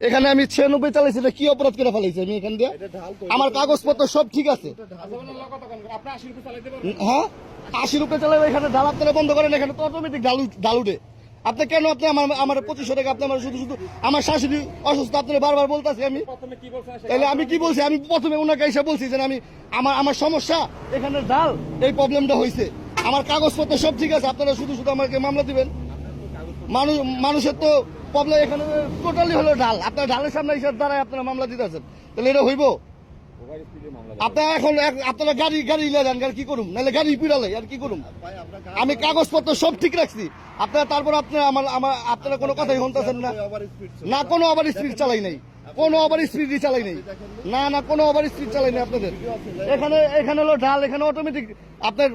এখানে আমি 96 চালাইছি, কি অপরাধ করে ফেলাইছি আমি এখান দিয়ে? আমার কাগজপত্র সব ঠিক আছে। হ্যাঁ, 80 রুপে চালাবে। এখানে ঢাল আপনারা বন্ধ করেন, এখানে তো অটোমেটিক ঢাল উঠে। আপনি কেন আপনি আমার 2500 টাকা আপনি আমার শুধু আমার শাশুড়ি অসুস্থ আপনারা বারবার বলতেছি আমি। তাহলে আমি কি বলছি? আমি প্রথমে ওনাকে এসে বলছি যে আমি আমার সমস্যা এখানে ঢাল, এই প্রবলেমটা হয়েছে। আমার কাগজপত্র সব ঠিক আছে, আপনারা শুধু আমাকে মামলা দিবেন। মানুষের তো প্রবলেম এখানে টোটালি হলো ঢাল। আপনার ঢালের সামনে এসে দাঁড়ায় আপনারা মামলা দিতেছেন, তাহলে এটা হইব? আপনারা এখন আপনারা গাড়ি যান, কি করুম? নাহলে গাড়ি পিড়ালে আর কি করুম? আমি কাগজপত্র সব ঠিক রাখছি, আপনারা তারপর আপনারা কোনো কথাই শুনতেছেন না। না, কোনো ওভার স্পিড চালাই নাই, কোনো ওভার স্পিডই চালাই নাই। না, কোনো ওভার স্পিড চালাই নাই আপনাদের। এখানে হলো ঢাল, এখানে অটোমেটিক আপনার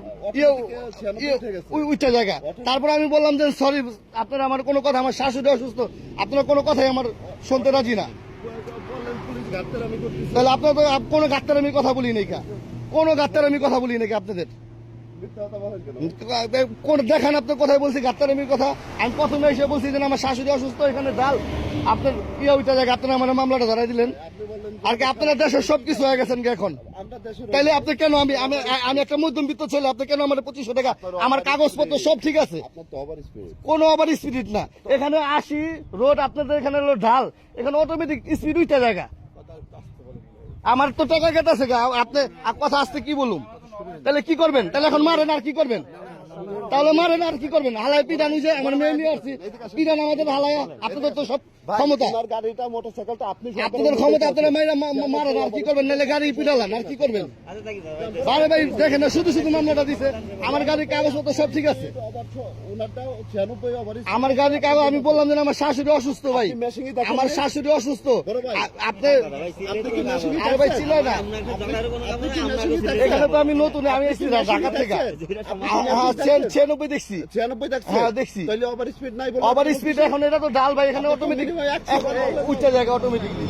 উচ্চ জায়গা। তারপর আমি বললাম যে সরি, আপনারা আমার কোনো কথা, আমার শাশুড়ি অসুস্থ, আপনারা কোনো কথাই আমার শুনতে রাজি না। তাহলে আপনার কোনো গাত্তার কথা বলি নাই, কোনো গাত্তার কথা বলি নাকি আপনাদের? দেখান আপনার কোথায় বলছি গাত্তারামির কথা? আমি প্রথমে এসে বলছি যে আমার শাশুড়ি অসুস্থ, এখানে ডাল, আপনার কি ওইটা জায়গা আপনারা আমার মামলাটা ধরাই দিলেন। আর কি আপনারা দেশের সবকিছু হয়ে গেছেন এখন? তাইলে আপনি কেন, আমি একটা মধ্যবিত্ত ছেলে, আপনি কেন আমার 2500 টাকা? আমার কাগজপত্র সব ঠিক আছে, কোনো ওভার স্পিড না। এখানে 80 রোড, আপনাদের এখানে হলো ঢাল, এখানে অটোমেটিক স্পিড উইটা জায়গা। আমার তো টাকা কেটেছে, আপনি কথা আসতে কি বলুন? তাহলে কি করবেন? তাহলে এখন মারেন আর কি করবেন? তাহলে মারেন আর কি করবেন? হালায় পিটান হয়েছে, আমার মেয়ে নিয়ে আসছি, পিটান আমাদের হালায়। আপনাদের তো সব ক্ষমতা, আপনাদের ক্ষমতা, আপনারা মারেন আর কি করবেন? নাহলে গাড়ি পিটালেন আর কি করবেন? আরে ভাই দেখেন না, শুধু মামলাটা দিছে। আমার গাড়ির কাগজপত্র সব ঠিক আছে, আমার গাড়ির কাগজ। আমি বললাম যে আমার শাশুড়ি অসুস্থ ভাই, আমার শাশুড়ি অসুস্থ। আপনি আরে ভাই ছিল না এখানে তো, আমি নতুন, আমি এসেছি ঢাকা থেকে। 96 দেখছি, 96 দেখছি। ওভার স্পিড এখন, এটা তো ডাল ভাই, এখানে অটোমেটিক উচ্চ জায়গা অটোমেটিকলি।